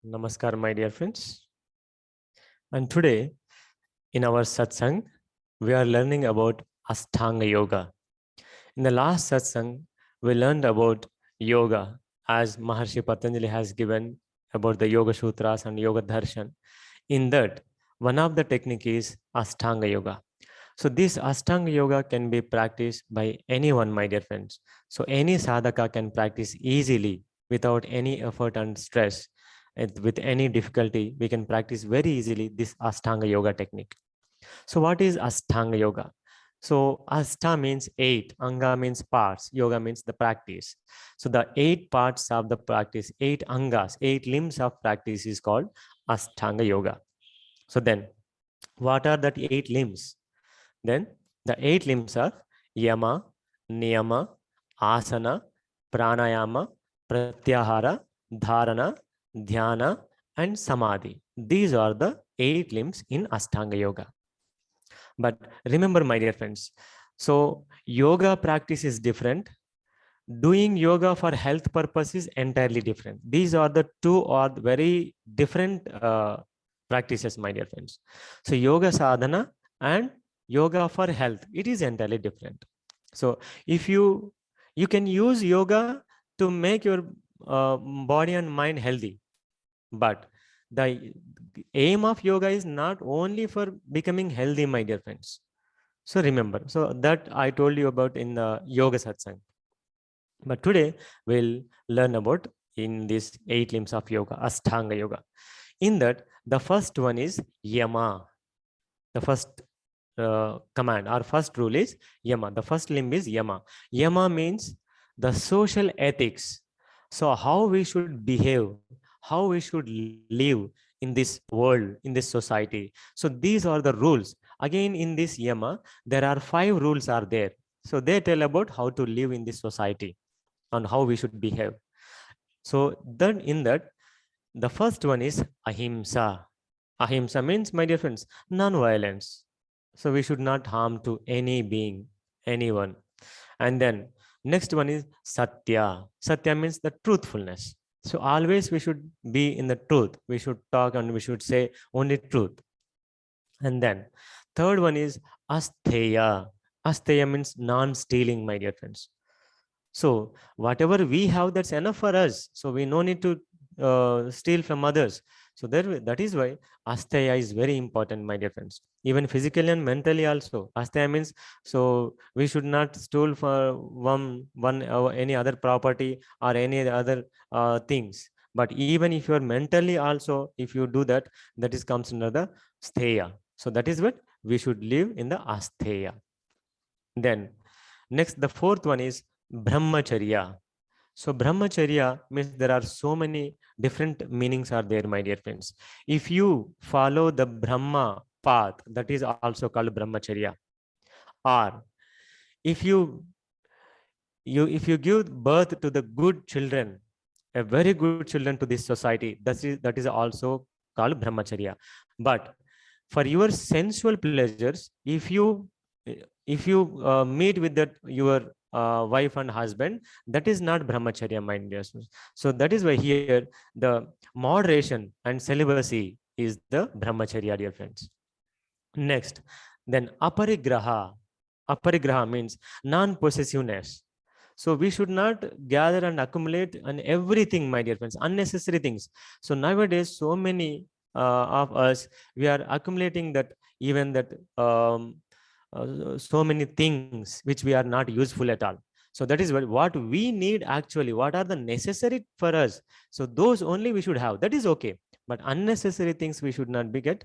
Namaskar, my dear friends. And today, in our satsang, we are learning about Astanga Yoga. In the last satsang, we learned about yoga, as Maharshi Patanjali has given about the Yoga Sutras and Yoga Darshan. In that, one of the technique is Astanga Yoga. So this Astanga Yoga can be practiced by anyone, my dear friends. So any sadhaka can practice easily without any effort and stress. With any difficulty, we can practice very easily this Astanga Yoga technique. So what is Astanga Yoga? So Asta means 8, Anga means parts, Yoga means the practice. So the 8 parts of the practice, 8 Angas, 8 limbs of practice is called Astanga Yoga. So then, what are that 8 limbs? Then the 8 limbs are Yama, Niyama, Asana, Pranayama, Pratyahara, Dharana, Dhyana, and Samadhi. These are the 8 limbs in Astanga Yoga. But remember, my dear friends, so yoga practice is different. Doing yoga for health purpose is entirely different. These are the two or very different practices, my dear friends. So yoga sadhana and yoga for health, it is entirely different. So if you can use yoga to make your body and mind healthy, but the aim of yoga is not only for becoming healthy, my dear friends. So remember, so that I told you about in the yoga satsang. But today we'll learn about in these 8 limbs of yoga, Astanga Yoga. In that, the first one is Yama. The first command, our first rule is Yama. The first limb is Yama. Yama means the social ethics. So how we should behave, how we should live in this world, in this society. So these are the rules. Again, in this Yama, there are 5 rules are there. So they tell about how to live in this society and how we should behave. So then in that, the first one is Ahimsa. Ahimsa means, my dear friends, non-violence. So we should not harm to any being, anyone. And then next one is Satya. Satya means the truthfulness. So always we should be in the truth. We should talk and we should say only truth. And then third one is Astaya. Astaya means non-stealing, my dear friends. So whatever we have, that's enough for us. So we no need to steal from others. So that is why Astaya is very important, my dear friends. Even physically and mentally also. Astaya means, so we should not steal for any other property or any other things. But even if you are mentally also, if you do that, that is comes under the Steya. So that is what we should live in the Asteya. Then next, the fourth one is Brahmacharya. So Brahmacharya means there are so many different meanings are there, my dear friends. If you follow the Brahma path, that is also called Brahmacharya. Or if you give birth to the good children, a very good children to this society, that is also called Brahmacharya. But for your sensual pleasures, if you meet with that your wife and husband, that is not Brahmacharya, my dear. So that is why here the moderation and celibacy is the Brahmacharya, dear friends. Next, then Aparigraha. Aparigraha means non-possessiveness. So we should not gather and accumulate and everything, my dear friends, unnecessary things. So nowadays, so many of us, we are accumulating that, even that so many things which we are not useful at all. So that is what we need actually, what are the necessary for us. So those only we should have, that is okay. But unnecessary things we should not be get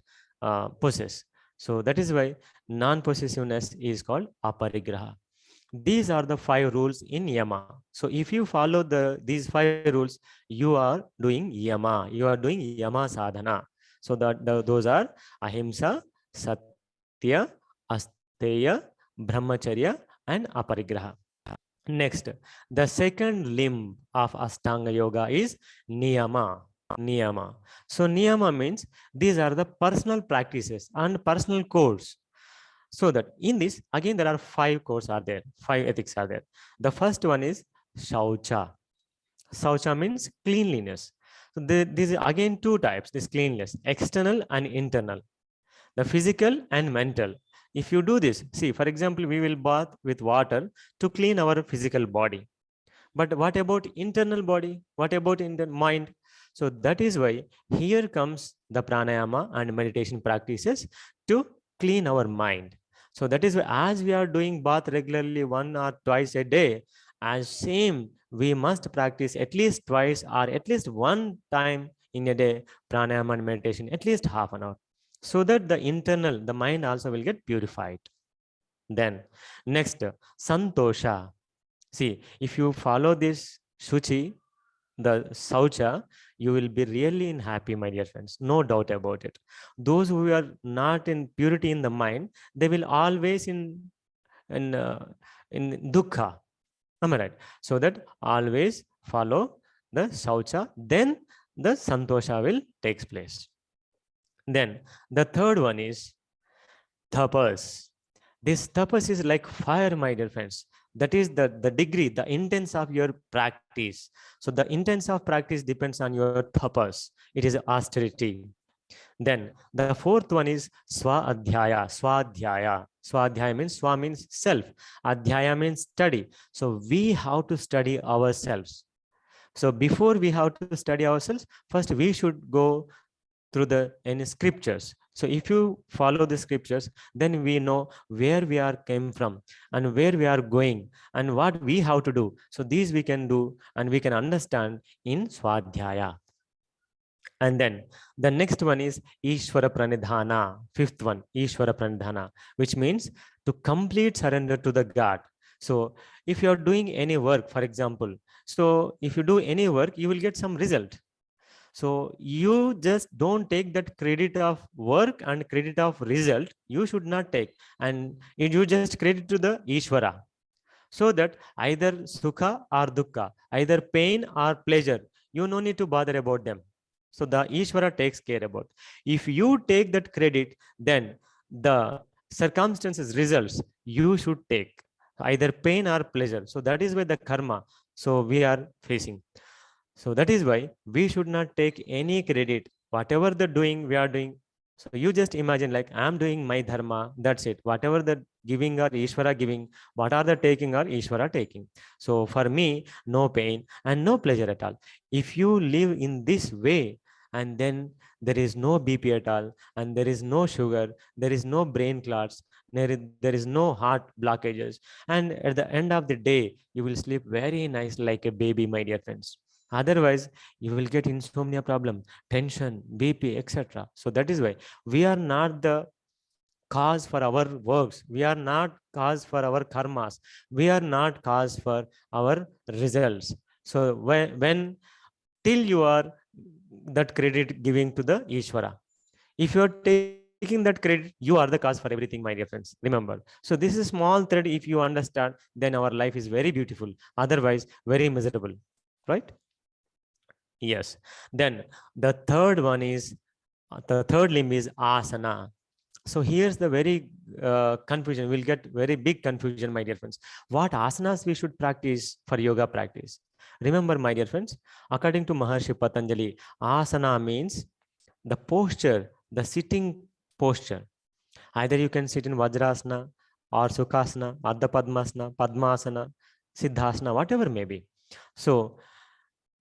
possess. So that is why non-possessiveness is called Aparigraha. These are the 5 rules in Yama. So if you follow these 5 rules, you are doing Yama. You are doing Yama sadhana. So those are Ahimsa, Satya, Asteya, Brahmacharya, and Aparigraha. Next, the second limb of Astanga Yoga is Niyama. Niyama. So Niyama means these are the personal practices and personal codes. So that in this, again, there are 5 codes are there, 5 ethics are there. The first one is Shaucha. Shaucha means cleanliness. So these are again two types, this cleanliness, external and internal, the physical and mental. If you do this, see, for example, we will bath with water to clean our physical body. But what about internal body? What about in the mind? So that is why here comes the pranayama and meditation practices to clean our mind. So that is why as we are doing bath regularly 1 or 2 a day, as same we must practice at least twice or at least one time in a day pranayama and meditation, at least half an hour, so that the internal, the mind also will get purified. Then next, Santosha. See, if you follow this Shuchi, the Saucha, you will be really in happy, my dear friends. No doubt about it. Those who are not in purity in the mind, they will always in uh, in dukkha. Am I right? So that always follow the Saucha, then the Santosha will takes place. Then the third one is Tapas. This tapas is like fire, my dear friends. That is the degree, the intense of your practice. So the intense of practice depends on your tapas. It is austerity. Then the fourth one is swadhyaya. Swadhyaya. Swadhyaya means swa means self. Adhyaya means study. So we have to study ourselves. So before we have to study ourselves, first we should go through the any scriptures. So if you follow the scriptures, then we know where we are came from and where we are going and what we have to do. So these we can do and we can understand in Swadhyaya. And then the next one is Ishvara Pranidhana, fifth one, Ishvara Pranidhana, which means to complete surrender to the God. So if you are doing any work, for example, so if you do any work, you will get some result. So you just don't take that credit of work and credit of result. You should not take, and you just credit to the Ishvara. So that either sukha or dukkha, either pain or pleasure, you no need to bother about them. So the Ishvara takes care about. If you take that credit, then the circumstances results you should take either pain or pleasure. So that is why the karma. So we are facing. So that is why we should not take any credit. Whatever the doing, we are doing. So you just imagine like I'm doing my dharma. That's it. Whatever the giving or Ishvara giving, what are the taking or Ishvara taking. So for me, no pain and no pleasure at all. If you live in this way, and then there is no BP at all, and there is no sugar, there is no brain clots, there is no heart blockages, and at the end of the day, you will sleep very nice like a baby, my dear friends. Otherwise, you will get insomnia problem, tension, BP, etc. So that is why we are not the cause for our works. We are not cause for our karmas. We are not cause for our results. So when till you are that credit giving to the Ishvara. If you are taking that credit, you are the cause for everything, my dear friends. Remember. So this is a small thread. If you understand, then our life is very beautiful. Otherwise, very miserable. Right? Yes. Then the third one is the third limb is asana. So here's the very confusion. We'll get very big confusion, my dear friends. What asanas we should practice for yoga practice? Remember, my dear friends, according to Maharshi Patanjali, asana means the posture, the sitting posture. Either you can sit in Vajrasana or Sukhasana, Ardha Padmasana, Padmasana, Siddhasana, whatever may be. So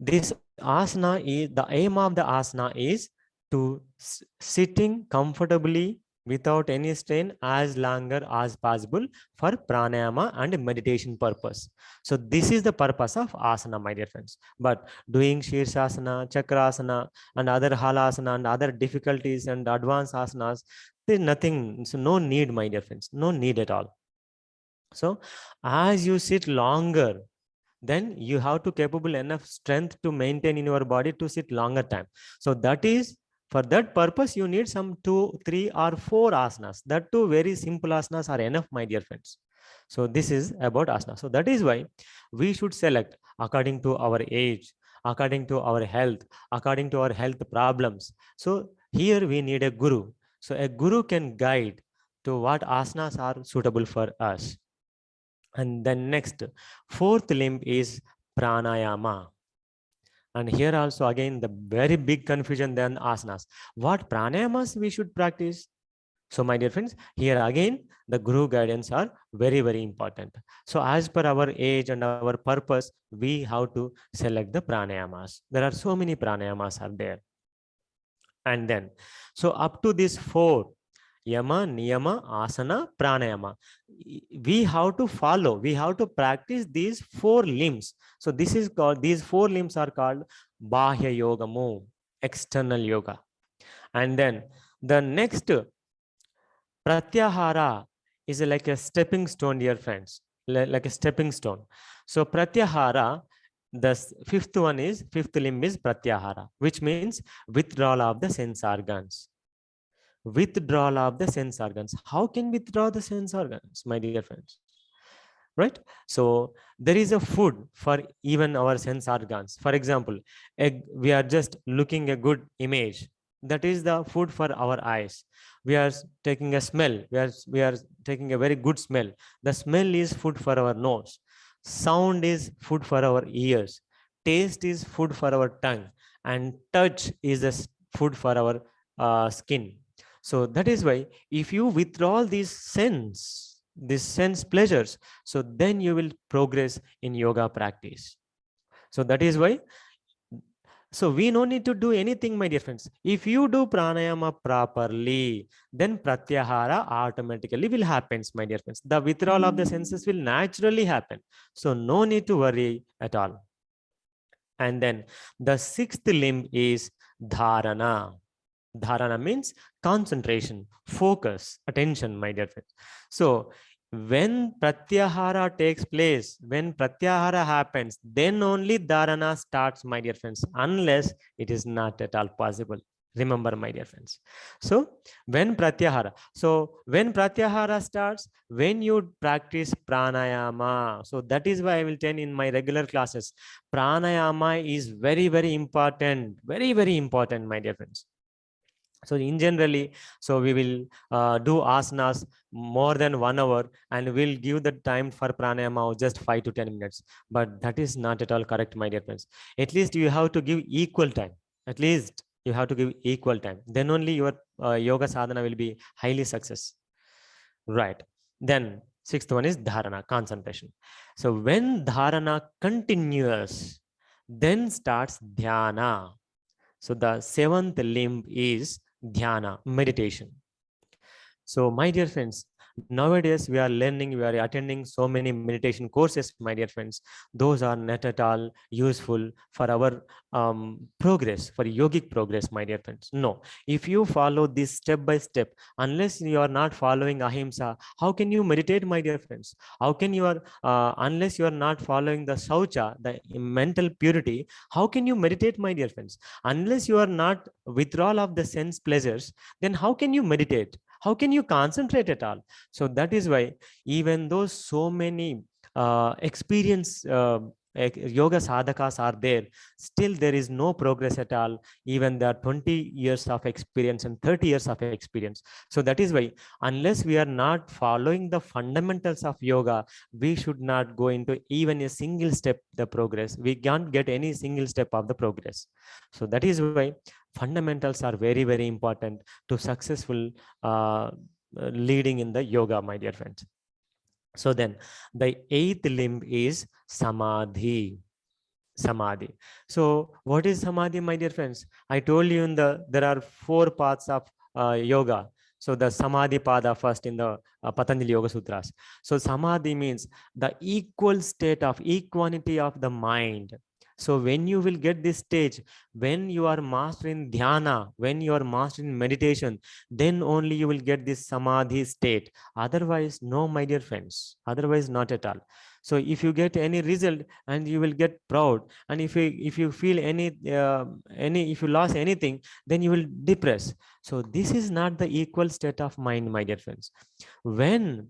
this asana is the aim of the asana is to sitting comfortably without any strain as longer as possible for pranayama and meditation purpose. So this is the purpose of asana, my dear friends. But doing Shirshasana, Chakrasana, and other halasana and other difficulties and advanced asanas, there is nothing, so no need, my dear friends, no need at all. So as you sit longer, then you have to capable enough strength to maintain in your body to sit longer time. So that is for that purpose you need some 2 3 or 4 asanas. That too very simple asanas are enough, my dear friends. So this is about asana. So that is why we should select according to our age, according to our health, according to our health problems. So here we need a guru. So a guru can guide to what asanas are suitable for us. And then next, fourth limb is pranayama. And here also again the very big confusion than asanas. What pranayamas we should practice? So my dear friends, here again the guru guidance are very, very important. So as per our age and our purpose, we have to select the pranayamas. There are so many pranayamas are there. And then, so up to this four, Yama, Niyama, Asana, Pranayama, we have to follow, we have to practice these four limbs. So this is called, these four limbs are called Bahya Yoga move, external yoga. And then the next Pratyahara is like a stepping stone, dear friends, like a stepping stone. So Pratyahara, the fifth limb is Pratyahara, which means withdrawal of the sense organs. Withdrawal of the sense organs. How can withdraw the sense organs, my dear friends? Right? So there is a food for even our sense organs. For example, we are just looking a good image. That is the food for our eyes. We are taking a smell. We are taking a very good smell. The smell is food for our nose. Sound is food for our ears. Taste is food for our tongue. And touch is a food for our skin. So that is why if you withdraw these sense pleasures, so then you will progress in yoga practice. So that is why, so we no need to do anything, my dear friends. If you do pranayama properly, then pratyahara automatically will happen, my dear friends. The withdrawal of the senses will naturally happen. So no need to worry at all. And then the sixth limb is dharana. Dharana means concentration, focus, attention, my dear friends. So when pratyahara takes place, when pratyahara happens, then only dharana starts, my dear friends, unless it is not at all possible. Remember, my dear friends. So when pratyahara starts, when you practice pranayama. So that is why I will tell in my regular classes, pranayama is very, very important, very, very important, my dear friends. So in generally, so we will do asanas more than 1 hour, and we'll give the time for pranayama of just 5 to 10 minutes. But that is not at all correct, my dear friends. At least you have to give equal time. At least you have to give equal time. Then only your yoga sadhana will be highly success. Right. Then sixth one is dharana, concentration. So when dharana continues, then starts dhyana. So the seventh limb is dhyana, meditation. So my dear friends, nowadays we are learning, we are attending so many meditation courses, my dear friends. Those are not at all useful for our progress, for yogic progress, my dear friends. No, if you follow this step by step, unless you are not following ahimsa, how can you meditate, my dear friends? How can you are, unless you are not following the saucha, the mental purity, how can you meditate, my dear friends? Unless you are not withdrawal of the sense pleasures, then how can you meditate? How can you concentrate at all? So that is why even though so many experience yoga sadhakas are there, still there is no progress at all. Even there are 20 years of experience and 30 years of experience. So that is why unless we are not following the fundamentals of yoga, we should not go into even a single step the progress. We can't get any single step of the progress. So that is why fundamentals are very, very important to successful leading in the yoga, my dear friends. So then the eighth limb is samadhi. Samadhi. So what is samadhi, my dear friends? I told you there are 4 paths of yoga. So the samadhi pada first in the Patanjali Yoga Sutras. So samadhi means the equal state of equanimity of the mind. So when you will get this stage, when you are mastering dhyana, when you are mastering meditation, then only you will get this samadhi state. Otherwise, no, my dear friends. Otherwise, not at all. So if you get any result, and you will get proud, and if you feel any if you lost anything, then you will depress. So this is not the equal state of mind, my dear friends. When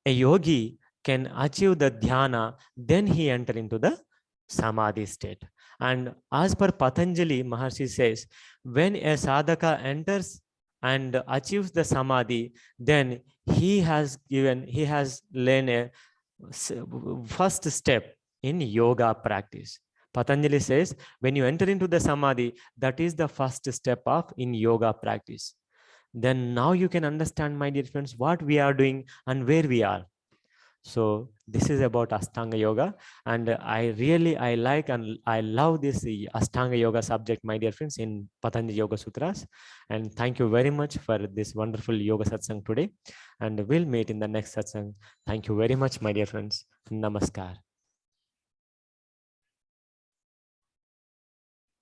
a yogi can achieve the dhyana, then he enter into the samadhi state. And as per Patanjali, Maharshi says, when a sadhaka enters and achieves the samadhi, then he has learned a first step in yoga practice. Patanjali says, when you enter into the Samadhi, that is the first step of in yoga practice. Then now you can understand, my dear friends, what we are doing and where we are. So this is about Astanga Yoga, and I like and I love this Astanga Yoga subject, my dear friends, in Patanjali Yoga Sutras. And thank you very much for this wonderful yoga satsang today. And we'll meet in the next satsang. Thank you very much, my dear friends. Namaskar.